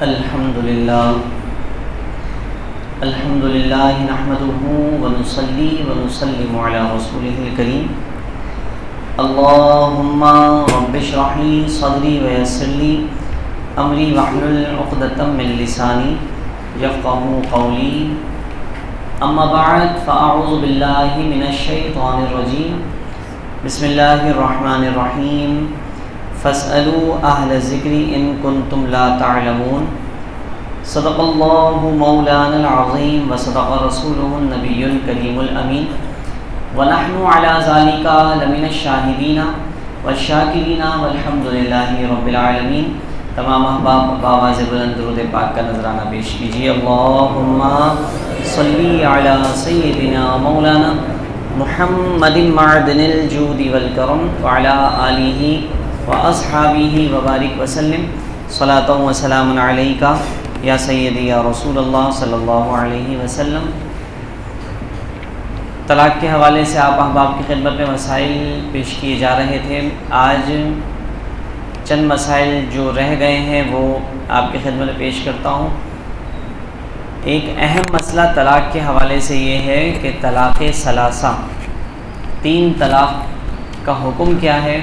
الحمدللہ نحمده ونصلی ونسلم علی رسولہ الکریم اللہم رب اشرح لی صدری ویسر لی امری واحلل عقدۃ من لسانی یفقہوا قولی اما بعد فاعوذ باللہ من الشیطان الرجیم بسم اللہ الرحمن الرحیم فاسألوا اہل الذکر ان کنتم لا تعلمون صدق اللہ مولانا العظیم وصدق رسولہ النبی الکریم الامین ونحن علی ذالک لمن الشاہدین والشاکرین والحمدللہ رب العالمین۔ تمام احباب بآواز بلند درود پاک کا نذرانہ پیش کیجیے۔ اللہم صلی علی سیدنا مولانا محمد معدن الجود والکرم وعلی آلہ واصحابہ وبارک وسلم صلاۃ و سلام علیکہ یا سیدی یا رسول اللہ صلی اللہ علیہ وسلم۔ طلاق کے حوالے سے آپ احباب کی خدمت میں مسائل پیش کیے جا رہے تھے۔ آج چند مسائل جو رہ گئے ہیں وہ آپ کی خدمت میں پیش کرتا ہوں۔ ایک اہم مسئلہ طلاق کے حوالے سے یہ ہے کہ طلاق ثلاثہ، 3 طلاق کا حکم کیا ہے،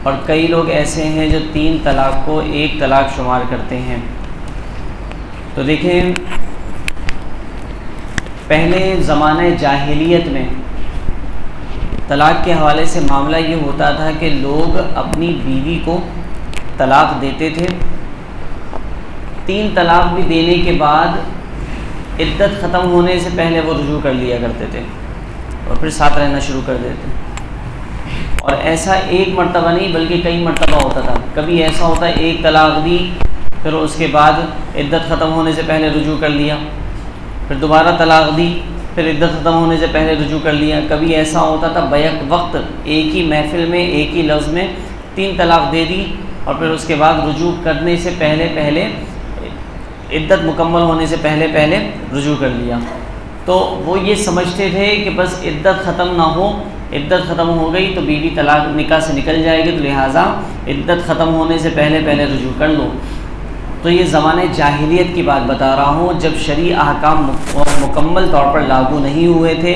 اور کئی لوگ ایسے ہیں جو 3 طلاق کو 1 طلاق شمار کرتے ہیں۔ تو دیکھیں، پہلے زمانہ جاہلیت میں طلاق کے حوالے سے معاملہ یہ ہوتا تھا کہ لوگ اپنی بیوی کو طلاق دیتے تھے، 3 طلاق بھی دینے کے بعد عدت ختم ہونے سے پہلے وہ رجوع کر لیا کرتے تھے اور پھر ساتھ رہنا شروع کر دیتے۔ اور ایسا ایک مرتبہ نہیں بلکہ کئی مرتبہ ہوتا تھا۔ کبھی ایسا ہوتا ہے 1 طلاق دی، پھر اس کے بعد عدت ختم ہونے سے پہلے رجوع کر لیا، پھر دوبارہ طلاق دی، پھر عدت ختم ہونے سے پہلے رجوع کر لیا۔ کبھی ایسا ہوتا تھا بیک وقت ایک ہی محفل میں ایک ہی لفظ میں 3 طلاق دے دی اور پھر اس کے بعد رجوع کرنے سے پہلے عدت مکمل ہونے سے پہلے رجوع کر لیا۔ تو وہ یہ سمجھتے تھے کہ بس عدت ختم نہ ہو، عدت ختم ہو گئی تو بیوی طلاق نکاح سے نکل جائے گی، تو لہٰذا عدت ختم ہونے سے پہلے رجوع کر لو۔ تو یہ زمانہ جاہلیت کی بات بتا رہا ہوں، جب شرعی احکام مکمل طور پر لاگو نہیں ہوئے تھے،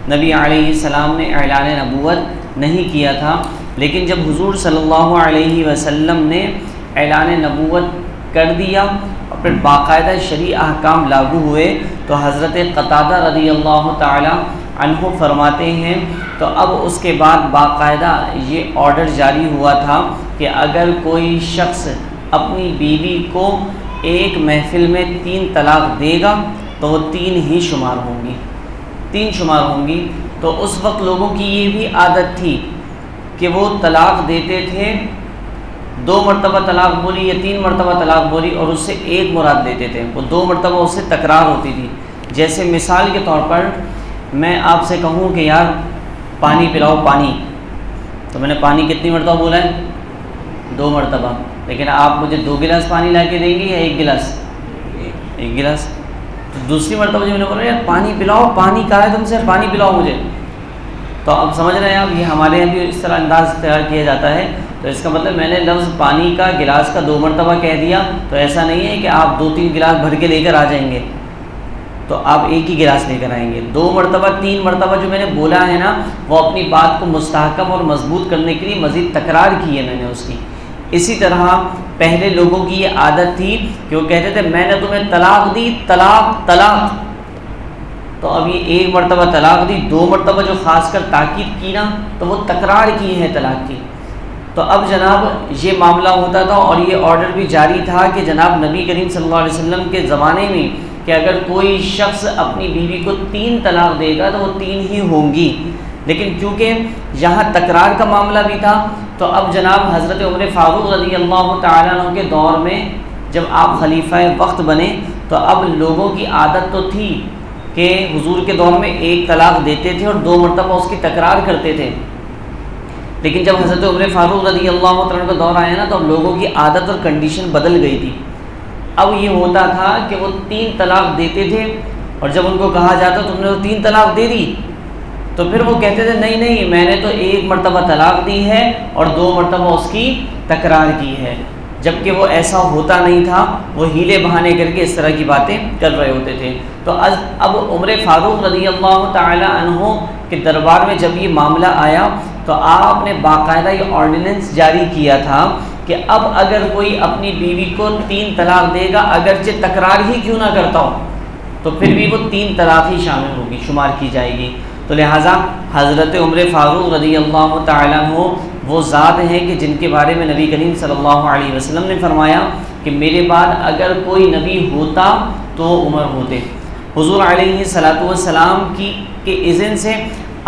نبی علیہ السلام نے اعلان نبوت نہیں کیا تھا۔ لیکن جب حضور صلی اللہ علیہ وسلم نے اعلان نبوت کر دیا اور پھر باقاعدہ شرعی احکام لاگو ہوئے، تو حضرت قتادہ رضی اللہ تعالی عنہ فرماتے ہیں تو اب اس کے بعد باقاعدہ یہ آرڈر جاری ہوا تھا کہ اگر کوئی شخص اپنی بیوی کو ایک محفل میں 3 طلاق دے گا تو وہ 3 ہی شمار ہوں گی، 3 شمار ہوں گی۔ تو اس وقت لوگوں کی یہ بھی عادت تھی کہ وہ طلاق دیتے تھے، 2 مرتبہ طلاق بولی یا 3 مرتبہ طلاق بولی اور اس سے 1 مراد دیتے تھے، وہ 2 مرتبہ اس سے تکرار ہوتی تھی۔ جیسے مثال کے طور پر میں آپ سے کہوں کہ یار پانی پلاؤ پانی، تو میں نے پانی کتنی مرتبہ بولا ہے؟ 2 مرتبہ۔ لیکن آپ مجھے 2 گلاس پانی لا کے دیں گے یا 1 گلاس؟ 1 گلاس۔ تو دوسری مرتبہ جو میں نے بولا یار پانی پلاؤ، پانی کہا ہے تم سے، پانی پلاؤ مجھے، تو اب سمجھ رہے ہیں آپ، یہ ہمارے یہاں بھی اس طرح انداز تیار کیا جاتا ہے۔ تو اس کا مطلب میں نے لفظ پانی کا گلاس کا 2 مرتبہ کہہ دیا، تو ایسا نہیں ہے کہ آپ 2-3 گلاس بھر کے لے کر آ جائیں گے، تو آپ 1 ہی گلاس لے کر آئیں گے۔ 2 مرتبہ 3 مرتبہ جو میں نے بولا ہے نا، وہ اپنی بات کو مستحکم اور مضبوط کرنے کے لیے مزید تکرار کی ہے میں نے اس کی۔ اسی طرح پہلے لوگوں کی یہ عادت تھی کہ وہ کہتے تھے میں نے تمہیں طلاق دی، طلاق طلاق، تو اب یہ 1 مرتبہ طلاق دی، 2 مرتبہ جو خاص کر تاکید کی نا، تو وہ تکرار کی ہے طلاق کی۔ تو اب جناب یہ معاملہ ہوتا تھا اور یہ آرڈر بھی جاری تھا کہ جناب نبی کریم صلی اللہ علیہ وسلم کے زمانے میں کہ اگر کوئی شخص اپنی بیوی کو 3 طلاق دے گا تو وہ 3 ہی ہوں گی۔ لیکن کیونکہ یہاں تکرار کا معاملہ بھی تھا، تو اب جناب حضرت عمر فاروق رضی اللہ تعالیٰ عنہ کے دور میں جب آپ خلیفہ وقت بنے، تو اب لوگوں کی عادت تو تھی کہ حضور کے دور میں 1 طلاق دیتے تھے اور 2 مرتبہ اس کی تکرار کرتے تھے۔ لیکن جب حضرت عمر فاروق رضی اللہ تعالیٰ عنہ کا دور آیا نا، تو اب لوگوں کی عادت اور کنڈیشن بدل گئی تھی۔ اب یہ ہوتا تھا کہ وہ 3 طلاق دیتے تھے، اور جب ان کو کہا جاتا تم نے تو 3 طلاق دے دی، تو پھر وہ کہتے تھے نہیں میں نے تو 1 مرتبہ طلاق دی ہے اور 2 مرتبہ اس کی تکرار کی ہے۔ جبکہ وہ ایسا ہوتا نہیں تھا، وہ ہیلے بہانے کر کے اس طرح کی باتیں کر رہے ہوتے تھے۔ تو اب عمر فاروق رضی اللہ تعالی عنہ کے دربار میں جب یہ معاملہ آیا تو آپ نے باقاعدہ یہ آرڈیننس جاری کیا تھا کہ اب اگر کوئی اپنی بیوی کو 3 طلاق دے گا، اگرچہ تکرار ہی کیوں نہ کرتا ہو، تو پھر بھی وہ 3 طلاق ہی شامل ہوگی، شمار کی جائے گی۔ تو لہٰذا حضرت عمر فاروق رضی اللہ تعالیٰ عنہ وہ ذات ہیں کہ جن کے بارے میں نبی کریم صلی اللہ علیہ وسلم نے فرمایا کہ میرے بعد اگر کوئی نبی ہوتا تو عمر ہوتے۔ حضور علیہ صلاۃ والسلام کے اذن سے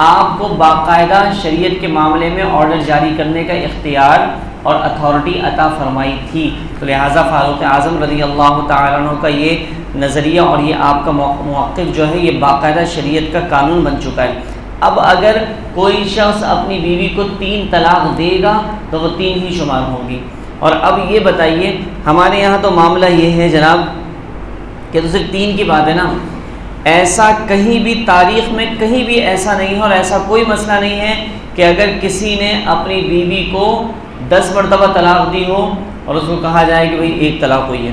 آپ کو باقاعدہ شریعت کے معاملے میں آرڈر جاری کرنے کا اختیار اور اتھارٹی عطا فرمائی تھی۔ تو لہٰذا فاروق اعظم رضی اللہ تعالیٰ عنہ کا یہ نظریہ اور یہ آپ کا موقف جو ہے یہ باقاعدہ شریعت کا قانون بن چکا ہے۔ اب اگر کوئی شخص اپنی بیوی کو 3 طلاق دے گا تو وہ 3 ہی شمار ہوگی۔ اور اب یہ بتائیے، ہمارے یہاں تو معاملہ یہ ہے جناب کہ تو صرف 3 کی بات ہے نا، ایسا کہیں بھی تاریخ میں کہیں بھی ایسا نہیں ہے اور ایسا کوئی مسئلہ نہیں ہے کہ اگر کسی نے اپنی بیوی کو 10 مرتبہ طلاق دی ہو اور اس کو کہا جائے کہ بھئی 1 طلاق ہوئی ہے۔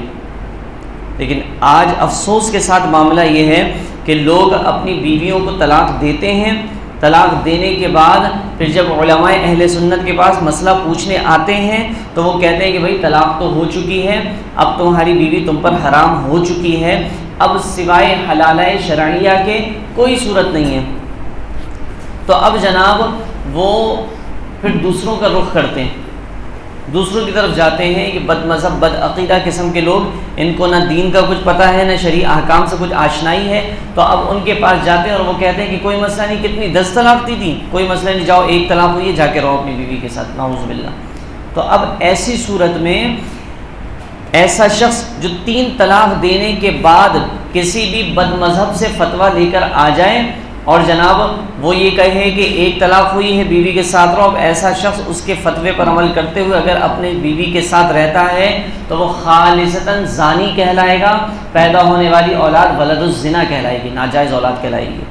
لیکن آج افسوس کے ساتھ معاملہ یہ ہے کہ لوگ اپنی بیویوں کو طلاق دیتے ہیں، طلاق دینے کے بعد پھر جب علماء اہل سنت کے پاس مسئلہ پوچھنے آتے ہیں تو وہ کہتے ہیں کہ بھئی طلاق تو ہو چکی ہے، اب تمہاری بیوی تم پر حرام ہو چکی ہے، اب سوائے حلالہ شرعیہ کے کوئی صورت نہیں ہے۔ تو اب جناب وہ پھر دوسروں کا رخ کرتے ہیں، دوسروں کی طرف جاتے ہیں کہ بد مذہب بد عقیدہ قسم کے لوگ، ان کو نہ دین کا کچھ پتہ ہے نہ شرعی احکام سے کچھ آشنائی ہے، تو اب ان کے پاس جاتے ہیں اور وہ کہتے ہیں کہ کوئی مسئلہ نہیں، کتنی 10 طلاق دی تھی، کوئی مسئلہ نہیں، جاؤ 1 طلاق ہوئی ہے، جا کے رہو اپنی بیوی کے ساتھ، نعوذ باللہ۔ تو اب ایسی صورت میں ایسا شخص جو 3 طلاق دینے کے بعد کسی بھی بد مذہب سے فتویٰ لے کر آ جائے اور جناب وہ یہ کہے کہ 1 طلاق ہوئی ہے، بیوی کے ساتھ رہو، اب ایسا شخص اس کے فتوے پر عمل کرتے ہوئے اگر اپنے بیوی کے ساتھ رہتا ہے تو وہ خالصتاً زانی کہلائے گا، پیدا ہونے والی اولاد ولد الزنا کہلائے گی، ناجائز اولاد کہلائے گی۔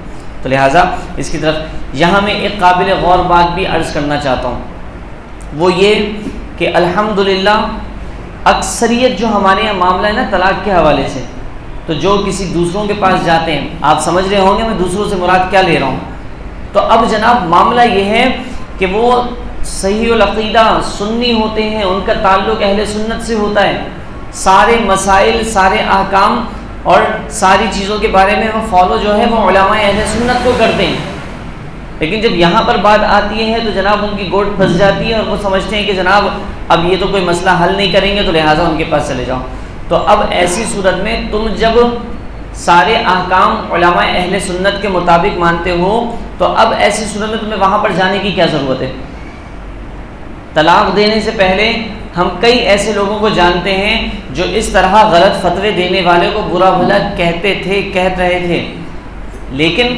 تو لہٰذا اس کی طرف یہاں میں ایک قابل غور بات بھی عرض کرنا چاہتا ہوں، وہ یہ کہ الحمدللہ اکثریت جو ہمارے یہاں معاملہ ہے نا طلاق کے حوالے سے، تو جو کسی دوسروں کے پاس جاتے ہیں، آپ سمجھ رہے ہوں گے میں دوسروں سے مراد کیا لے رہا ہوں، تو اب جناب معاملہ یہ ہے کہ وہ صحیح العقیدہ سنی ہوتے ہیں، ان کا تعلق اہل سنت سے ہوتا ہے، سارے مسائل سارے احکام اور ساری چیزوں کے بارے میں وہ فالو جو ہے وہ علماء اہل سنت کو کرتے ہیں، لیکن جب یہاں پر بات آتی ہے تو جناب ان کی گوٹ پھنس جاتی ہے اور وہ سمجھتے ہیں کہ جناب اب یہ تو کوئی مسئلہ حل نہیں کریں گے تو لہٰذا ان کے پاس چلے جاؤ۔ تو اب ایسی صورت میں تم جب سارے احکام علماء اہل سنت کے مطابق مانتے ہو تو اب ایسی صورت میں تمہیں وہاں پر جانے کی کیا ضرورت ہے؟ طلاق دینے سے پہلے ہم کئی ایسے لوگوں کو جانتے ہیں جو اس طرح غلط فتوے دینے والے کو برا بھلا کہتے تھے، کہہ رہے تھے، لیکن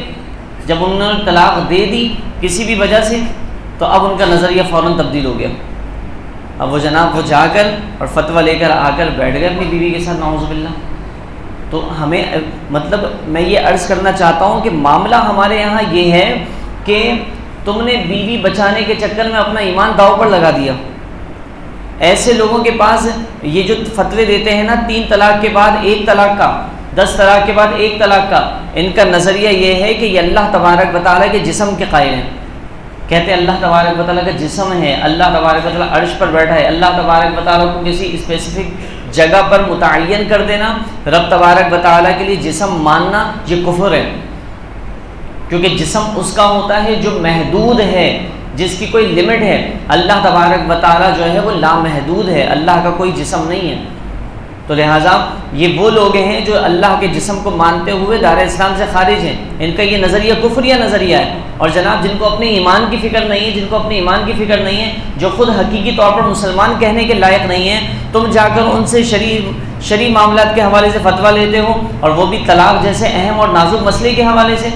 جب انہوں نے طلاق دے دی کسی بھی وجہ سے تو اب ان کا نظریہ فوراً تبدیل ہو گیا، اب وہ جناب وہ جا کر اور فتویٰ لے کر آ کر بیٹھ گئے اپنی بیوی کے ساتھ، نعوذ باللہ۔ تو ہمیں مطلب میں یہ عرض کرنا چاہتا ہوں کہ معاملہ ہمارے یہاں یہ ہے کہ تم نے بیوی بچانے کے چکر میں اپنا ایمان داؤ پر لگا دیا۔ ایسے لوگوں کے پاس یہ جو فتوے دیتے ہیں نا 3 طلاق کے بعد 1 طلاق کا، 10 طلاق کے بعد 1 طلاق کا، ان کا نظریہ یہ ہے کہ یہ اللہ تبارک و تعالیٰ کے جسم کے قائل ہیں، کہتے ہیں اللہ تبارک و تعالیٰ کا جسم ہے، اللہ تبارک و تعالیٰ عرش پر بیٹھا ہے، اللہ تبارک و تعالیٰ کو کسی اسپیسیفک جگہ پر متعین کر دینا، رب تبارک و تعالیٰ کے لیے جسم ماننا یہ کفر ہے، کیونکہ جسم اس کا ہوتا ہے جو محدود ہے، جس کی کوئی لمٹ ہے۔ اللہ تبارک و تعالیٰ جو ہے وہ لامحدود ہے، اللہ کا کوئی جسم نہیں ہے۔ تو لہٰذا یہ وہ لوگ ہیں جو اللہ کے جسم کو مانتے ہوئے دار اسلام سے خارج ہیں، ان کا یہ نظریہ کفریہ نظریہ ہے۔ اور جناب جن کو اپنے ایمان کی فکر نہیں ہے، جن کو اپنے ایمان کی فکر نہیں ہے، جو خود حقیقی طور پر مسلمان کہنے کے لائق نہیں ہیں، تم جا کر ان سے شرعی معاملات کے حوالے سے فتویٰ لیتے ہو، اور وہ بھی طلاق جیسے اہم اور نازک مسئلے کے حوالے سے،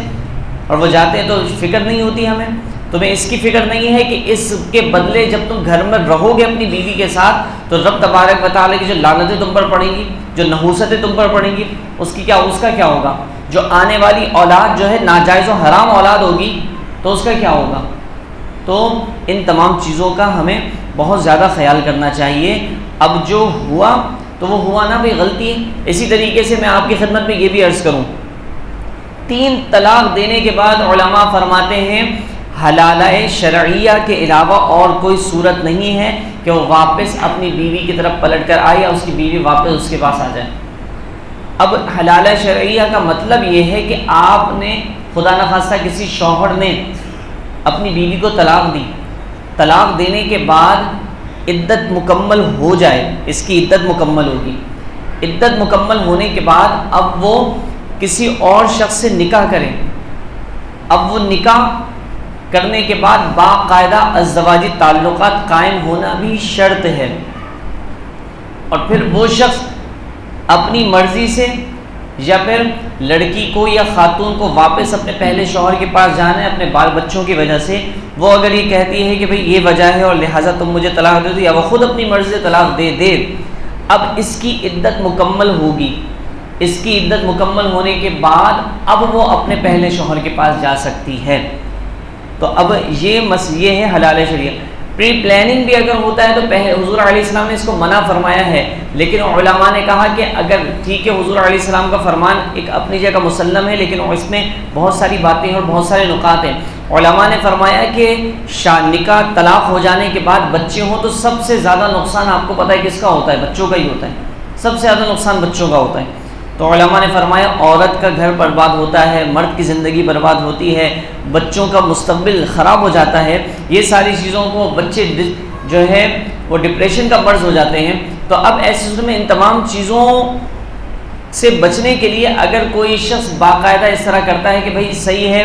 اور وہ جاتے ہیں تو فکر نہیں ہوتی ہمیں، تمہیں اس کی فکر نہیں ہے کہ اس کے بدلے جب تم گھر میں رہو گے اپنی بیوی کے ساتھ تو رب تبارک و تعالیٰ کی جو لعنتیں تم پر پڑیں گی، جو نحوستیں تم پر پڑیں گی، اس کا کیا ہوگا؟ جو آنے والی اولاد جو ہے ناجائز و حرام اولاد ہوگی تو اس کا کیا ہوگا؟ تو ان تمام چیزوں کا ہمیں بہت زیادہ خیال کرنا چاہیے، اب جو ہوا تو وہ ہوا نا، بھائی غلطی ہے۔ اسی طریقے سے میں آپ کی خدمت میں یہ بھی عرض کروں، 3 طلاق دینے کے بعد علماء فرماتے ہیں حلالہ شرعیہ کے علاوہ اور کوئی صورت نہیں ہے کہ وہ واپس اپنی بیوی کی طرف پلٹ کر آئے یا اس کی بیوی واپس اس کے پاس آ جائے۔ اب حلالہ شرعیہ کا مطلب یہ ہے کہ آپ نے خدا نخواستہ کسی شوہر نے اپنی بیوی کو طلاق دی، طلاق دینے کے بعد عدت مکمل ہو جائے، اس کی عدت مکمل ہوگی، عدت مکمل ہونے کے بعد اب وہ کسی اور شخص سے نکاح کریں، اب وہ نکاح کرنے کے بعد باقاعدہ ازدواجی تعلقات قائم ہونا بھی شرط ہے، اور پھر وہ شخص اپنی مرضی سے یا پھر لڑکی کو یا خاتون کو واپس اپنے پہلے شوہر کے پاس جانا ہے اپنے بال بچوں کی وجہ سے، وہ اگر یہ کہتی ہے کہ بھئی یہ وجہ ہے اور لہٰذا تم مجھے طلاق دے دو، یا وہ خود اپنی مرضی سے طلاق دے دے، اب اس کی عدت مکمل ہوگی، اس کی عدت مکمل ہونے کے بعد اب وہ اپنے پہلے شوہر کے پاس جا سکتی ہے۔ تو اب یہ ہے حلال شریعہ۔ پری پلاننگ بھی اگر ہوتا ہے تو حضور علیہ السلام نے اس کو منع فرمایا ہے، لیکن علماء نے کہا کہ اگر ٹھیک ہے حضور علیہ السلام کا فرمان ایک اپنی جگہ مسلم ہے، لیکن اس میں بہت ساری باتیں ہیں اور بہت سارے نکات ہیں۔ علماء نے فرمایا کہ نکاح طلاق ہو جانے کے بعد بچے ہوں تو سب سے زیادہ نقصان آپ کو پتہ ہے کس کا ہوتا ہے؟ بچوں کا ہی ہوتا ہے، سب سے زیادہ نقصان بچوں کا ہوتا ہے۔ تو علماء نے فرمایا عورت کا گھر برباد ہوتا ہے، مرد کی زندگی برباد ہوتی ہے، بچوں کا مستقبل خراب ہو جاتا ہے، یہ ساری چیزوں کو بچے جو ہے وہ ڈپریشن کا مرض ہو جاتے ہیں۔ تو اب ایسے صورت میں ان تمام چیزوں سے بچنے کے لیے اگر کوئی شخص باقاعدہ اس طرح کرتا ہے کہ بھائی صحیح ہے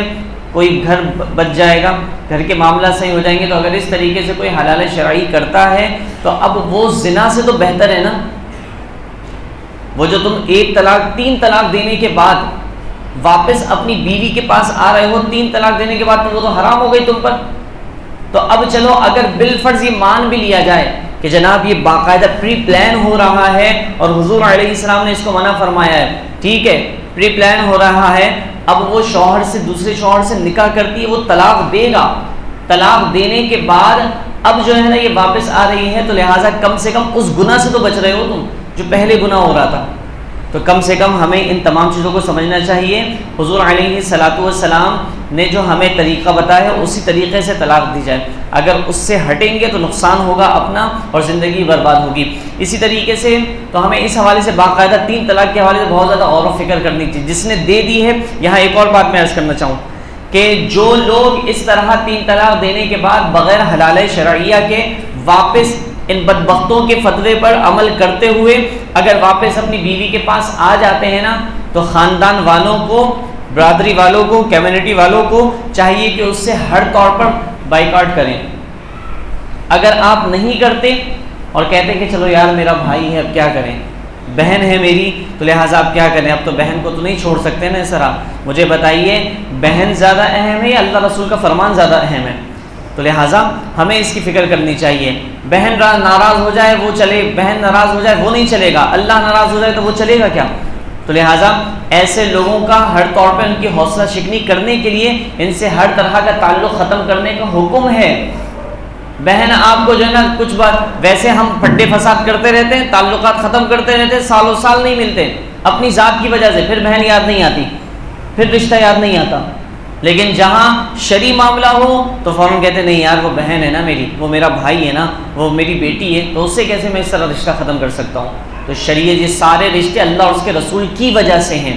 کوئی گھر بچ جائے گا، گھر کے معاملات صحیح ہو جائیں گے، تو اگر اس طریقے سے کوئی حلال شرعی کرتا ہے تو اب وہ زنا سے تو بہتر ہے نا۔ وہ جو تم 1 طلاق 3 طلاق دینے کے بعد واپس اپنی بیوی کے پاس آ رہے ہو، 3 طلاق دینے کے بعد تو وہ تو حرام ہو گئی تم پر۔ تو اب چلو اگر بالفرض یہ مان بھی لیا جائے کہ جناب یہ باقاعدہ پری پلان ہو رہا ہے اور حضور علیہ السلام نے اس کو منع فرمایا ہے، ٹھیک ہے پری پلان ہو رہا ہے، اب وہ شوہر سے دوسرے شوہر سے نکاح کرتی ہے، وہ طلاق دے گا، طلاق دینے کے بعد اب جو ہے نا یہ واپس آ رہی ہے، تو لہٰذا کم سے کم اس گناہ سے تو بچ رہے ہو تم جو پہلے گناہ ہو رہا تھا۔ تو کم سے کم ہمیں ان تمام چیزوں کو سمجھنا چاہیے۔ حضور علیہ السلام نے جو ہمیں طریقہ بتایا ہے اسی طریقے سے طلاق دی جائے، اگر اس سے ہٹیں گے تو نقصان ہوگا اپنا اور زندگی برباد ہوگی۔ اسی طریقے سے تو ہمیں اس حوالے سے باقاعدہ 3 طلاق کے حوالے سے بہت زیادہ غور و فکر کرنی چاہیے۔ جس نے دے دی ہے، یہاں ایک اور بات میں عرض کرنا چاہوں کہ جو لوگ اس طرح 3 طلاق دینے کے بعد بغیر حلال شرعیہ کے واپس ان بدبختوں کے فتوے پر عمل کرتے ہوئے اگر واپس اپنی بیوی کے پاس آ جاتے ہیں نا، تو خاندان والوں کو، برادری والوں کو، کمیونٹی والوں کو چاہیے کہ اس سے ہر طور پر بائیکاٹ کریں۔ اگر آپ نہیں کرتے اور کہتے ہیں کہ چلو یار میرا بھائی ہے اب کیا کریں، بہن ہے میری تو لہٰذا آپ کیا کریں، اب تو بہن کو تو نہیں چھوڑ سکتے نا اس طرح، مجھے بتائیے بہن زیادہ اہم ہے یا اللہ رسول کا فرمان زیادہ اہم ہے؟ تو لہٰذا ہمیں اس کی فکر کرنی چاہیے۔ بہن ناراض ہو جائے وہ چلے، بہن ناراض ہو جائے وہ نہیں چلے گا، اللہ ناراض ہو جائے تو وہ چلے گا کیا؟ تو لہٰذا ایسے لوگوں کا ہر طور پہ ان کی حوصلہ شکنی کرنے کے لیے ان سے ہر طرح کا تعلق ختم کرنے کا حکم ہے۔ بہن آپ کو جو ہے نا کچھ بات ویسے ہم پھڈے فساد کرتے رہتے ہیں، تعلقات ختم کرتے رہتے ہیں، سالوں سال نہیں ملتے اپنی ذات کی وجہ سے، پھر بہن یاد نہیں آتی، پھر رشتہ یاد نہیں آتا۔ لیکن جہاں شرعی معاملہ ہو تو فوراً کہتے ہیں نہیں یار وہ بہن ہے نا میری، وہ میرا بھائی ہے نا، وہ میری بیٹی ہے، تو اس سے کیسے میں اس طرح رشتہ ختم کر سکتا ہوں؟ تو شریعت یہ سارے رشتے اللہ اور اس کے رسول کی وجہ سے ہیں۔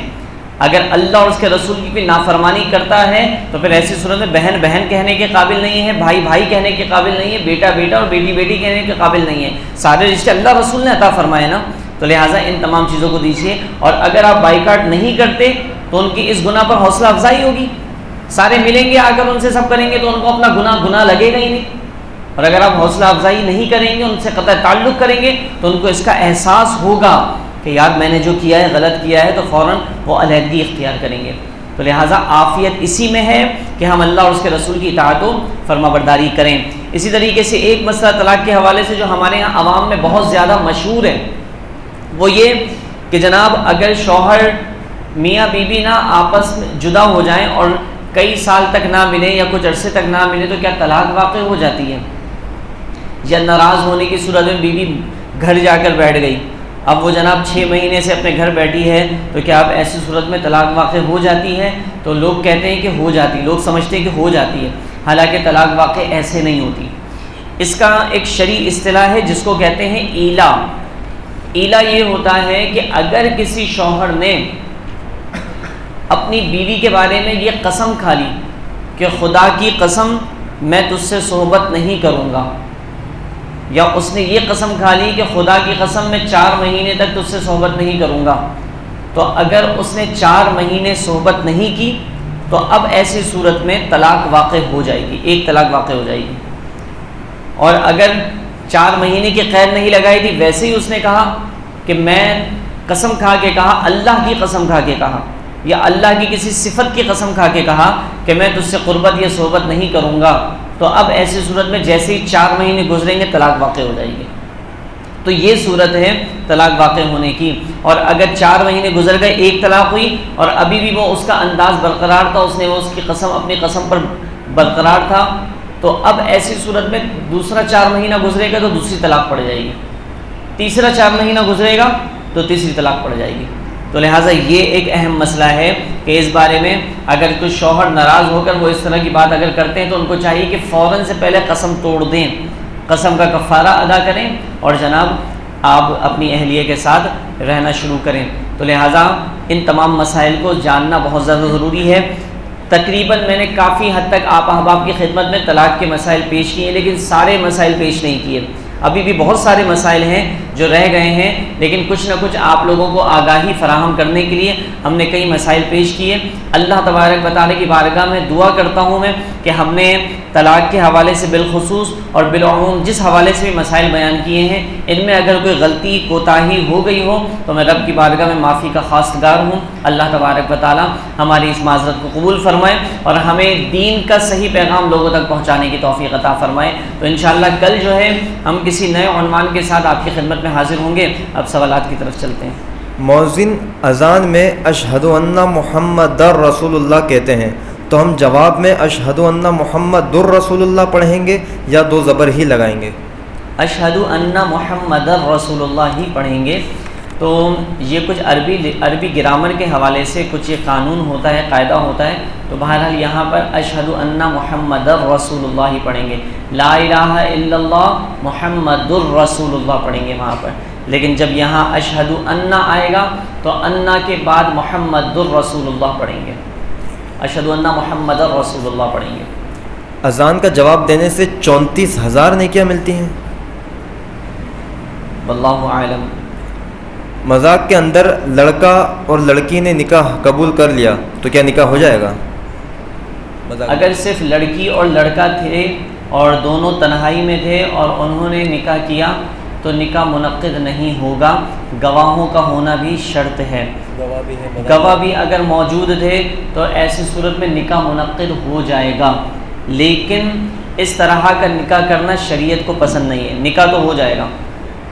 اگر اللہ اور اس کے رسول کی کوئی نافرمانی کرتا ہے تو پھر ایسی صورت میں بہن بہن کہنے کے قابل نہیں ہے، بھائی بھائی کہنے کے قابل نہیں ہے، بیٹا بیٹا اور بیٹی بیٹی کہنے کے قابل نہیں ہے۔ سارے رشتے اللہ رسول نے عطا فرمائے نا، تو لہٰذا ان تمام چیزوں کو دیجیے۔ اور اگر آپ بائیکاٹ نہیں کرتے تو ان کی اس گناہ پر حوصلہ افزائی ہوگی، سارے ملیں گے آ کر ان سے سب کریں گے تو ان کو اپنا گناہ لگے گا ہی نہیں۔ اور اگر آپ حوصلہ افزائی نہیں کریں گے، ان سے قطع تعلق کریں گے تو ان کو اس کا احساس ہوگا کہ یار میں نے جو کیا ہے غلط کیا ہے، تو فوراً وہ علیحدگی اختیار کریں گے۔ تو لہٰذا عافیت اسی میں ہے کہ ہم اللہ اور اس کے رسول کی اطاعت و فرما برداری کریں۔ اسی طریقے سے ایک مسئلہ طلاق کے حوالے سے جو ہمارے یہاں عوام میں بہت زیادہ مشہور ہے وہ یہ کہ جناب اگر شوہر میاں بیوی نہ آپس میں جدا ہو جائیں اور کئی سال تک نہ ملے یا کچھ عرصے تک نہ ملے تو کیا طلاق واقع ہو جاتی ہے؟ یا ناراض ہونے کی صورت میں بیوی گھر جا کر بیٹھ گئی، اب وہ جناب 6 مہینے سے اپنے گھر بیٹھی ہے، تو کیا اب ایسی صورت میں طلاق واقع ہو جاتی ہے؟ تو لوگ کہتے ہیں کہ ہو جاتی، لوگ سمجھتے ہیں کہ ہو جاتی ہے، حالانکہ طلاق واقع ایسے نہیں ہوتی۔ اس کا ایک شرعی اصطلاح ہے جس کو کہتے ہیں ایلا۔ ایلا یہ ہوتا ہے کہ اگر کسی شوہر نے اپنی بیوی کے بارے میں یہ قسم کھا لی کہ خدا کی قسم میں تجھ سے صحبت نہیں کروں گا، یا اس نے یہ قسم کھا لی کہ خدا کی قسم میں 4 مہینے تک تجھ سے صحبت نہیں کروں گا، تو اگر اس نے 4 مہینے صحبت نہیں کی تو اب ایسی صورت میں طلاق واقع ہو جائے گی، ایک طلاق واقع ہو جائے گی۔ اور اگر 4 مہینے کی قید نہیں لگائی تھی، ویسے ہی اس نے کہا کہ میں قسم کھا کے کہا، اللہ کی قسم کھا کے کہا، یا اللہ کی کسی صفت کی قسم کھا کے کہا کہ میں تجھ سے قربت یا صحبت نہیں کروں گا، تو اب ایسی صورت میں جیسے ہی 4 مہینے گزریں گے طلاق واقع ہو جائے گی۔ تو یہ صورت ہے طلاق واقع ہونے کی۔ اور اگر 4 مہینے گزر گئے، ایک طلاق ہوئی اور ابھی بھی وہ اس کا انداز برقرار تھا، اس نے وہ اس کی قسم اپنی قسم پر برقرار تھا، تو اب ایسی صورت میں دوسرا 4 مہینہ گزرے گا تو دوسری طلاق پڑ جائے گی، تیسرا 4 مہینہ گزرے گا تو تیسری طلاق پڑ جائے گی۔ تو لہٰذا یہ ایک اہم مسئلہ ہے کہ اس بارے میں اگر کوئی شوہر ناراض ہو کر وہ اس طرح کی بات اگر کرتے ہیں تو ان کو چاہیے کہ فوراً سے پہلے قسم توڑ دیں، قسم کا کفارہ ادا کریں اور جناب آپ اپنی اہلیہ کے ساتھ رہنا شروع کریں۔ تو لہٰذا ان تمام مسائل کو جاننا بہت زیادہ ضروری ہے۔ تقریباً میں نے کافی حد تک آپ احباب کی خدمت میں طلاق کے مسائل پیش کیے، لیکن سارے مسائل پیش نہیں کیے، ابھی بھی بہت سارے مسائل ہیں جو رہ گئے ہیں، لیکن کچھ نہ کچھ آپ لوگوں کو آگاہی فراہم کرنے کے لیے ہم نے کئی مسائل پیش کیے۔ اللہ تبارک و تعالیٰ کی بارگاہ میں دعا کرتا ہوں میں کہ ہم نے طلاق کے حوالے سے بالخصوص اور بالعموم جس حوالے سے بھی مسائل بیان کیے ہیں، ان میں اگر کوئی غلطی کوتاہی ہو گئی ہو تو میں رب کی بارگاہ میں معافی کا خواستگار ہوں۔ اللہ تبارک و تعالیٰ ہماری اس معذرت کو قبول فرمائے اور ہمیں دین کا صحیح پیغام لوگوں تک پہنچانے کی توفیق عطا فرمائے۔ تو انشاءاللہ کل جو ہے ہم کسی نئے عنوان کے ساتھ آپ کی خدمت میں حاضر ہوں گے۔ اب سوالات کی طرف چلتے ہیں۔ مؤذن اذان میں اشہد ان محمد رسول اللہ کہتے ہیں، تو ہم جواب میں اشہد ان محمد رسول اللہ پڑھیں گے یا 2 زبر ہی لگائیں گے؟ اشہد ان محمد رسول اللہ ہی پڑھیں گے۔ تو یہ کچھ عربی گرامر کے حوالے سے کچھ یہ قانون ہوتا ہے، قاعدہ ہوتا ہے، تو بہرحال یہاں پر اشہد ان محمد رسول اللہ ہی پڑھیں گے، لا الہ الا اللہ محمد الرسول اللہ پڑھیں گے وہاں پر۔ لیکن جب یہاں اشہد ان آئے گا تو ان کے بعد محمد الرسول اللہ پڑھیں گے، اشہد ان محمد الرسول اللہ پڑھیں گے۔ اذان کا جواب دینے سے 34,000 نیکیاں ملتی ہیں؟ واللہ اعلم۔ مذاق کے اندر لڑکا اور لڑکی نے نکاح قبول کر لیا تو کیا نکاح ہو جائے گا؟ اگر صرف لڑکی اور لڑکا تھے اور دونوں تنہائی میں تھے اور انہوں نے نکاح کیا تو نکاح منعقد نہیں ہوگا، گواہوں کا ہونا بھی شرط ہے۔ گواہ بھی اگر موجود تھے تو ایسی صورت میں نکاح منعقد ہو جائے گا، لیکن اس طرح کا نکاح کرنا شریعت کو پسند نہیں ہے۔ نکاح تو ہو جائے گا،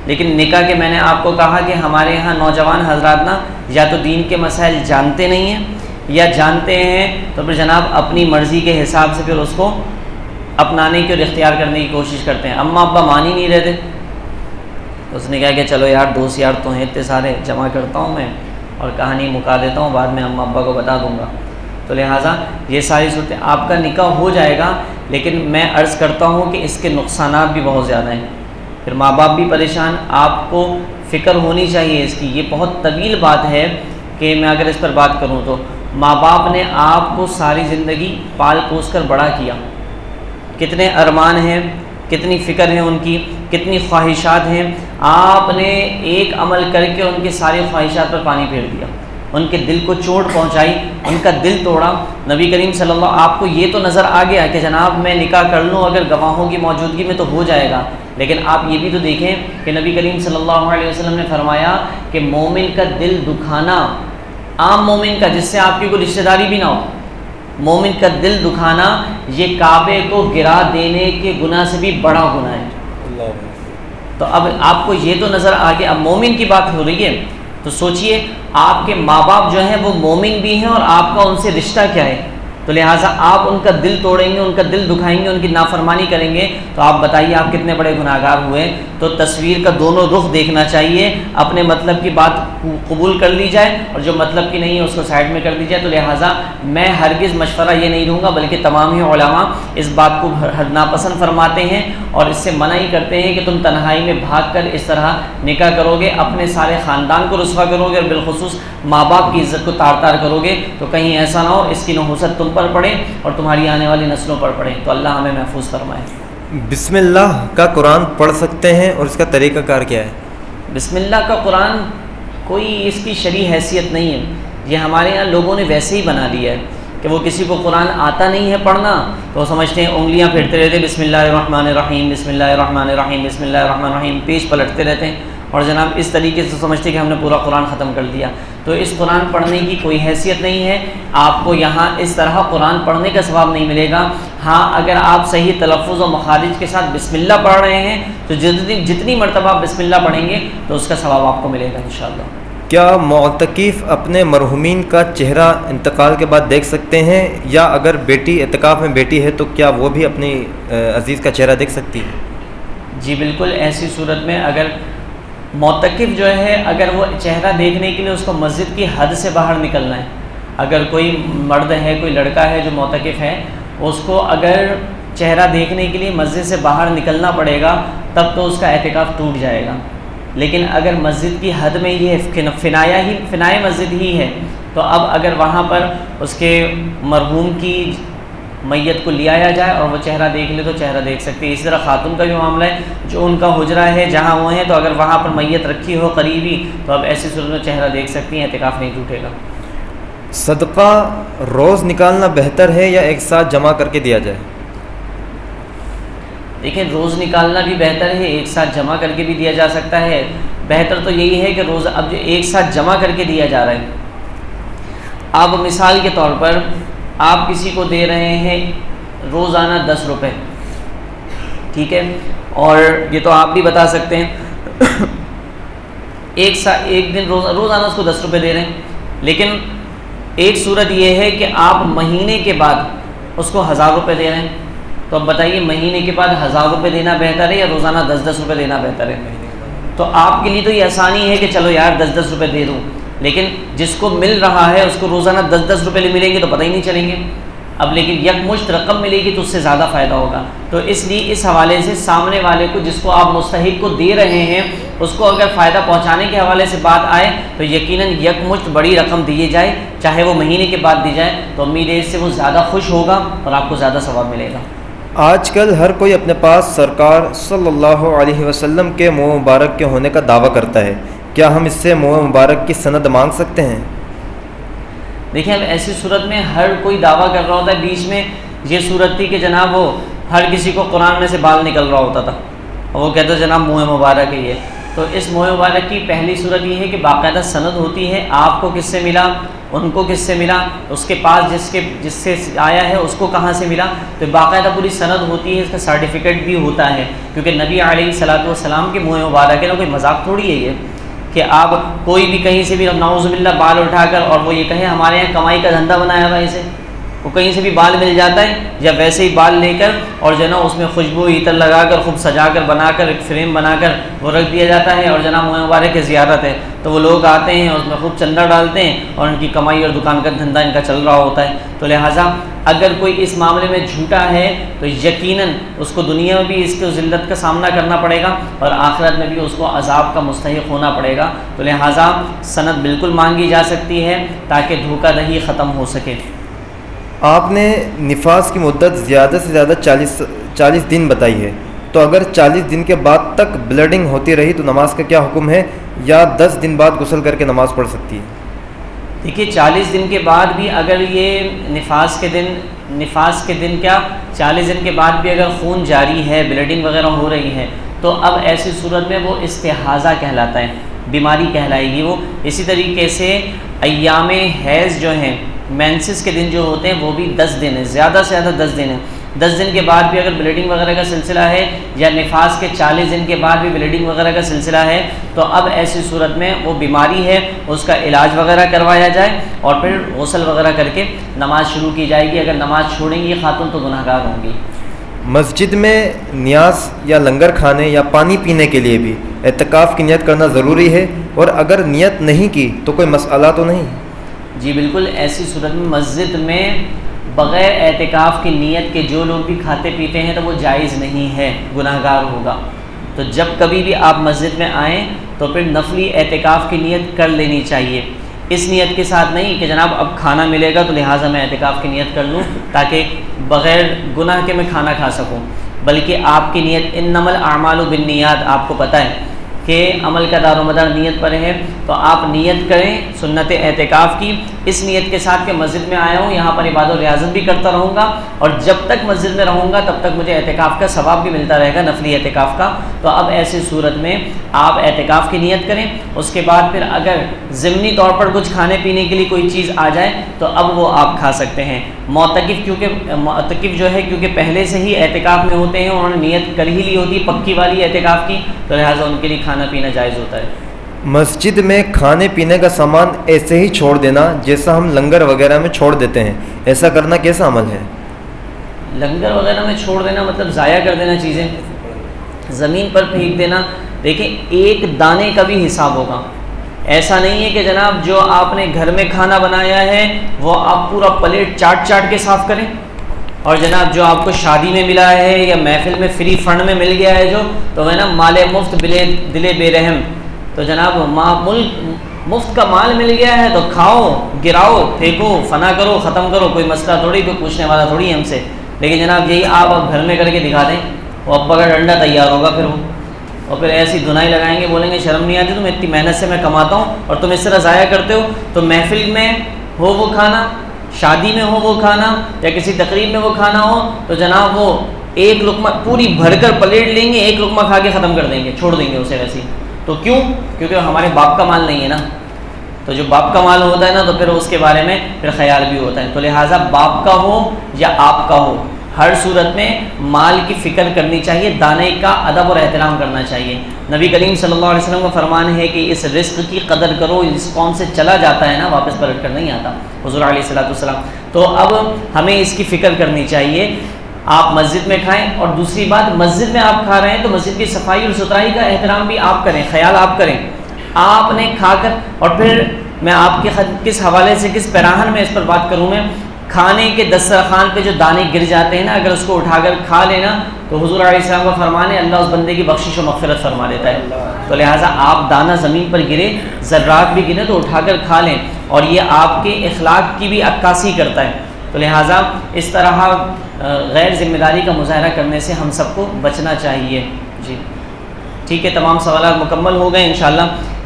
لیکن نکاح کے میں نے آپ کو کہا کہ ہمارے یہاں نوجوان حضرات نا یا تو دین کے مسائل جانتے نہیں ہیں، یا جانتے ہیں تو پھر جناب اپنی مرضی کے حساب سے پھر اس کو اپنانے کی اور اختیار کرنے کی کوشش کرتے ہیں۔ اماں ابا مان ہی نہیں رہتے، اس نے کہا کہ چلو یار دوست یار تو ہیں اتنے سارے، جمع کرتا ہوں میں اور کہانی مکا دیتا ہوں، بعد میں اماں ابا کو بتا دوں گا۔ تو لہٰذا یہ ساری صورتیں، آپ کا نکاح ہو جائے گا، لیکن میں عرض کرتا ہوں کہ اس کے نقصانات بھی بہت زیادہ ہیں، پھر ماں باپ بھی پریشان، آپ کو فکر ہونی چاہیے اس کی۔ یہ بہت طویل بات ہے کہ میں اگر اس پر بات کروں تو ماں باپ نے آپ کو ساری زندگی پال پوس کر بڑا کیا، کتنے ارمان ہیں، کتنی فکر ہے ان کی، کتنی خواہشات ہیں، آپ نے ایک عمل کر کے ان کی ساری خواہشات پر پانی پھیر دیا، ان کے دل کو چوٹ پہنچائی، ان کا دل توڑا۔ نبی کریم صلی اللہ علیہ وسلم آپ کو یہ تو نظر آ گیا کہ جناب میں نکاح کر لوں اگر گواہوں کی موجودگی میں تو ہو جائے گا، لیکن آپ یہ بھی تو دیکھیں کہ نبی کریم صلی اللہ علیہ وسلم نے فرمایا کہ مومن کا دل دکھانا، عام مومن کا جس سے آپ کی کوئی رشتہ داری بھی نہ ہو، مومن کا دل دکھانا یہ کعبے کو گرا دینے کے گناہ سے بھی بڑا گناہ ہے۔ تو اب آپ کو یہ تو نظر آ گیا، اب مومن کی بات ہو رہی ہے تو سوچئے آپ کے ماں باپ جو ہیں وہ مومن بھی ہیں اور آپ کا ان سے رشتہ کیا ہے، تو لہٰذا آپ ان کا دل توڑیں گے، ان کا دل دکھائیں گے، ان کی نافرمانی کریں گے، تو آپ بتائیے آپ کتنے بڑے گناہ گار ہوئے۔ تو تصویر کا دونوں رخ دیکھنا چاہیے، اپنے مطلب کی بات قبول کر لی جائے اور جو مطلب کی نہیں ہے اس کو سائڈ میں کر دی جائے۔ تو لہٰذا میں ہرگز مشورہ یہ نہیں دوں گا، بلکہ تمام ہی علماء اس بات کو ناپسند فرماتے ہیں اور اس سے منع ہی کرتے ہیں کہ تم تنہائی میں بھاگ کر اس طرح نکاح کرو گے، اپنے سارے خاندان کو رسوا کرو گے اور بالخصوص ماں باپ کی عزت کو تار تار کرو گے، تو کہیں ایسا نہ ہو اس کی نحوست تم پر پڑے اور تمہاری آنے والی نسلوں پر پڑے۔ تو اللہ ہمیں محفوظ فرمائے۔ بسم اللہ کا قرآن پڑھ سکتے ہیں اور اس کا طریقہ کار کیا ہے؟ بسم اللہ کا قرآن کوئی اس کی شرعی حیثیت نہیں ہے، یہ ہمارے یہاں لوگوں نے ویسے ہی بنا لیا ہے کہ وہ کسی کو قرآن آتا نہیں ہے پڑھنا تو وہ سمجھتے ہیں انگلیاں پھیرتے رہتے ہیں، بسم اللہ الرحمن الرحیم بسم اللہ الرحمن الرحیم بسم اللہ الرحمن الرحیم، پیج پلٹتے رہتے ہیں اور جناب اس طریقے سے سمجھتے ہیں کہ ہم نے پورا قرآن ختم کر دیا۔ تو اس قرآن پڑھنے کی کوئی حیثیت نہیں ہے، آپ کو یہاں اس طرح قرآن پڑھنے کا ثواب نہیں ملے گا۔ ہاں اگر آپ صحیح تلفظ و مخارج کے ساتھ بسم اللہ پڑھ رہے ہیں تو جتنی مرتبہ آپ بسم اللہ پڑھیں گے تو اس کا ثواب آپ کو ملے گا انشاءاللہ۔ کیا معتکف اپنے مرحومین کا چہرہ انتقال کے بعد دیکھ سکتے ہیں، یا اگر بیٹی اعتکاف میں بیٹی ہے تو کیا وہ بھی اپنی عزیز کا چہرہ دیکھ سکتی ہے؟ جی بالکل، ایسی صورت میں اگر معتکف جو ہے اگر وہ چہرہ دیکھنے کے لیے اس کو مسجد کی حد سے باہر نکلنا ہے، اگر کوئی مرد ہے کوئی لڑکا ہے جو معتکف ہے اس کو اگر چہرہ دیکھنے کے لیے مسجد سے باہر نکلنا پڑے گا تب تو اس کا اعتکاف ٹوٹ جائے گا۔ لیکن اگر مسجد کی حد میں یہ فنائے مسجد ہی ہے تو اب اگر وہاں پر اس کے مرحوم کی میت کو لے آیا جائے اور وہ چہرہ دیکھ لے تو چہرہ دیکھ سکتی ہے۔ اسی طرح خاتون کا بھی معاملہ ہے، جو ان کا حجرہ ہے جہاں وہ ہیں تو اگر وہاں پر میت رکھی ہو قریبی تو اب ایسی صورت میں چہرہ دیکھ سکتی ہیں، اعتکاف نہیں ٹوٹے گا۔ صدقہ روز نکالنا بہتر ہے یا ایک ساتھ جمع کر کے دیا جائے؟ دیکھیں روز نکالنا بھی بہتر ہے، ایک ساتھ جمع کر کے بھی دیا جا سکتا ہے۔ بہتر تو یہی ہے کہ روز اب جو ایک ساتھ جمع کر کے دیا جا رہا ہے، اب مثال کے طور پر آپ کسی کو دے رہے ہیں روزانہ 10 روپے، ٹھیک ہے، اور یہ تو آپ بھی بتا سکتے ہیں ایک دن روزانہ اس کو 10 روپے دے رہے ہیں، لیکن ایک صورت یہ ہے کہ آپ مہینے کے بعد اس کو 1000 روپے دے رہے ہیں، تو اب بتائیے مہینے کے بعد 1000 روپے دینا بہتر ہے یا روزانہ 10 روپے دینا بہتر ہے؟ تو آپ کے لیے تو یہ آسانی ہے کہ چلو یار 10 روپے دے دوں، لیکن جس کو مل رہا ہے اس کو روزانہ 10 روپے ملیں گے تو پتہ ہی نہیں چلیں گے اب، لیکن یکمشت رقم ملے گی تو اس سے زیادہ فائدہ ہوگا۔ تو اس لیے اس حوالے سے سامنے والے کو جس کو آپ مستحق کو دے رہے ہیں اس کو اگر فائدہ پہنچانے کے حوالے سے بات آئے تو یقیناً یکمشت بڑی رقم دی جائے، چاہے وہ مہینے کے بعد دی جائے، تو امید ہے اس سے وہ زیادہ خوش ہوگا اور آپ کو زیادہ ثواب ملے گا۔ آج کل ہر کوئی اپنے پاس سرکار صلی اللہ علیہ وسلم کے منہ مبارک کے ہونے کا دعویٰ کرتا ہے، کیا ہم اس سے منہ مبارک کی سند مانگ سکتے ہیں؟ دیکھیں اب ایسی صورت میں ہر کوئی دعویٰ کر رہا ہوتا ہے، بیچ میں یہ صورت تھی کہ جناب وہ ہر کسی کو قرآن میں سے بال نکل رہا ہوتا تھا اور وہ کہتا جناب منہ مبارک ہے یہ۔ تو اس منہ مبارک کی پہلی صورت یہ ہے کہ باقاعدہ سند ہوتی ہے، آپ کو کس سے ملا، ان کو کس سے ملا، اس کے پاس جس سے آیا ہے اس کو کہاں سے ملا، تو باقاعدہ پوری سند ہوتی ہے، اس کا سرٹیفکیٹ بھی ہوتا ہے، کیونکہ نبی علیہ الصلوۃ والسلام کے منہ مبارک ہے نا، کوئی مذاق تھوڑی ہے یہ کہ آپ کوئی بھی کہیں سے بھی نعوذ باللہ بال اٹھا کر اور وہ یہ کہے ہمارے یہاں کمائی کا دھندا بنایا ہوا ہے اسے، وہ کہیں سے بھی بال مل جاتا ہے یا ویسے ہی بال لے کر اور جو ہے نا اس میں خوشبو عطر لگا کر خوب سجا کر بنا کر ایک فریم بنا کر وہ رکھ دیا جاتا ہے اور جناب منہ مبارک کی زیارت ہے، تو وہ لوگ آتے ہیں اس میں خوب چندہ ڈالتے ہیں اور ان کی کمائی اور دکان کا دھندا ان کا چل رہا ہوتا ہے۔ تو لہٰذا اگر کوئی اس معاملے میں جھوٹا ہے تو یقیناً اس کو دنیا میں بھی اس کی ذلت کا سامنا کرنا پڑے گا اور آخرت میں بھی اس کو عذاب کا مستحق ہونا پڑے گا۔ تو لہٰذا سند بالکل مانگی جا سکتی ہے تاکہ دھوکہ دہی ختم ہو سکے۔ آپ نے نفاس کی مدت زیادہ سے زیادہ 40 دن بتائی ہے، تو اگر 40 دن کے بعد تک بلیڈنگ ہوتی رہی تو نماز کا کیا حکم ہے، یا 10 دن بعد غسل کر کے نماز پڑھ سکتی ہے؟ دیکھیے 40 دن کے بعد بھی اگر یہ نفاس کے دن کیا 40 دن کے بعد بھی اگر خون جاری ہے، بلیڈنگ وغیرہ ہو رہی ہے، تو اب ایسی صورت میں وہ استحاضہ کہلاتا ہے، بیماری کہلائے گی وہ۔ اسی طریقے سے ایام حیض جو ہیں، مینسس کے دن جو ہوتے ہیں وہ بھی 10 دن ہیں، زیادہ سے زیادہ 10 دن ہیں۔ 10 دن کے بعد بھی اگر بلیڈنگ وغیرہ کا سلسلہ ہے یا نفاس کے 40 دن کے بعد بھی بلیڈنگ وغیرہ کا سلسلہ ہے تو اب ایسی صورت میں وہ بیماری ہے اس کا علاج وغیرہ کروایا جائے اور پھر غسل وغیرہ کر کے نماز شروع کی جائے گی. اگر نماز چھوڑیں گی خاتون تو گناہ گار ہوں گی. مسجد میں نیاز یا لنگر کھانے یا پانی پینے کے لیے بھی اعتکاف کی نیت کرنا ضروری ہے، اور اگر نیت نہیں کی تو کوئی مسئلہ تو نہیں؟ جی بالکل، ایسی صورت میں مسجد میں بغیر اعتکاف کی نیت کے جو لوگ بھی کھاتے پیتے ہیں تو وہ جائز نہیں ہے، گناہ گار ہوگا. تو جب کبھی بھی آپ مسجد میں آئیں تو پھر نفلی اعتکاف کی نیت کر لینی چاہیے. اس نیت کے ساتھ نہیں کہ جناب اب کھانا ملے گا تو لہٰذا میں اعتکاف کی نیت کر لوں تاکہ بغیر گناہ کے میں کھانا کھا سکوں، بلکہ آپ کی نیت انما الاعمال بالنیات، آپ کو پتہ ہے کہ عمل کا دار و مدار نیت پر ہے. تو آپ نیت کریں سنت اعتکاف کی اس نیت کے ساتھ کہ مسجد میں آیا ہوں، یہاں پر عبادت و ریاضت بھی کرتا رہوں گا اور جب تک مسجد میں رہوں گا تب تک مجھے اعتکاف کا ثواب بھی ملتا رہے گا، نفلی اعتکاف کا. تو اب ایسی صورت میں آپ اعتکاف کی نیت کریں. اس کے بعد پھر اگر ضمنی طور پر کچھ کھانے پینے کے لیے کوئی چیز آ جائے تو اب وہ آپ کھا سکتے ہیں. معتکف جو ہے کیونکہ پہلے سے ہی اعتکاف میں ہوتے ہیں، انہوں نے نیت کر ہی لی ہوتی ہے پکی والی اعتکاف کی، تو لہٰذا ان کے لیے کھانا پینا جائز ہوتا ہے. مسجد میں کھانے پینے کا سامان ایسے ہی چھوڑ دینا جیسا ہم لنگر وغیرہ میں چھوڑ دیتے ہیں، ایسا کرنا کیسا عمل ہے؟ لنگر وغیرہ میں چھوڑ دینا مطلب ضائع کر دینا چیزیں، زمین پر پھینک دینا. دیکھیں ایک دانے کا بھی حساب ہوگا. ایسا نہیں ہے کہ جناب جو آپ نے گھر میں کھانا بنایا ہے وہ آپ پورا پلیٹ چاٹ کے صاف کریں، اور جناب جو آپ کو شادی میں ملا ہے یا محفل میں فری فنڈ میں مل گیا ہے جو تو ہے نا مال مفت دل بے رحم. تو جناب مفت کا مال مل گیا ہے تو کھاؤ، گراؤ، پھینکو، فنا کرو، ختم کرو، کوئی مسئلہ تھوڑی، کوئی پوچھنے والا تھوڑی ہے ہم سے. لیکن جناب یہی آپ گھر میں کر کے دکھا دیں وہ ابا کا ڈنڈا تیار ہوگا پھر وہ، اور پھر ایسی دھنائی لگائیں گے، بولیں گے شرم نہیں آتی، تم اتنی محنت سے میں کماتا ہوں اور تم اس طرح ضائع کرتے ہو. تو محفل میں ہو وہ کھانا، شادی میں ہو وہ کھانا یا کسی تقریب میں وہ کھانا ہو تو جناب وہ ایک لقمہ پوری بھر کر پلیٹ لیں گے، ایک لقمہ کھا کے ختم کر دیں گے، چھوڑ دیں گے اسے ویسے ہی. تو کیوں؟ کیونکہ ہمارے باپ کا مال نہیں ہے نا. تو جو باپ کا مال ہوتا ہے نا تو پھر اس کے بارے میں پھر خیال بھی ہوتا ہے. تو لہٰذا باپ کا ہو یا آپ کا ہو، ہر صورت میں مال کی فکر کرنی چاہیے، دانے کا ادب اور احترام کرنا چاہیے. نبی کریم صلی اللہ علیہ وسلم کا فرمان ہے کہ اس رزق کی قدر کرو، اس قوم سے چلا جاتا ہے نا واپس پلٹ کر نہیں آتا، حضور علیہ الصلوۃ والسلام. تو اب ہمیں اس کی فکر کرنی چاہیے. آپ مسجد میں کھائیں، اور دوسری بات مسجد میں آپ کھا رہے ہیں تو مسجد کی صفائی اور ستھرائی کا احترام بھی آپ کریں، خیال آپ کریں. آپ نے کھا کر، اور پھر میں آپ کے کس حوالے سے کس پیراہن میں اس پر بات کروں، میں کھانے کے دسترخوان پہ جو دانے گر جاتے ہیں نا اگر اس کو اٹھا کر کھا لینا تو حضور علیہ السلام کا فرمان ہے اللہ اس بندے کی بخشش و مغفرت فرما دیتا ہے. تو لہٰذا آپ دانہ زمین پر گرے، ذرات بھی گرے تو اٹھا کر کھا لیں، اور یہ آپ کے اخلاق کی بھی عکاسی کرتا ہے. تو لہٰذا اس طرح غیر ذمہ داری کا مظاہرہ کرنے سے ہم سب کو بچنا چاہیے. جی ٹھیک ہے، تمام سوالات مکمل ہو گئے. انشاءاللہ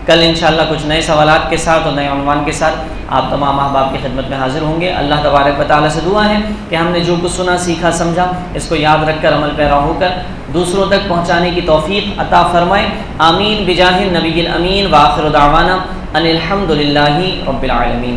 کل انشاءاللہ کچھ نئے سوالات کے ساتھ اور نئے عنوان کے ساتھ آپ تمام احباب کی خدمت میں حاضر ہوں گے. اللہ تبارک و تعالیٰ سے دعا ہے کہ ہم نے جو کچھ سنا، سیکھا، سمجھا، اس کو یاد رکھ کر عمل پیرا ہو کر دوسروں تک پہنچانے کی توفیق عطا فرمائے. آمین بجاہ النبی الامین. وآخر دعوانا ان الحمد للہ رب العالمین.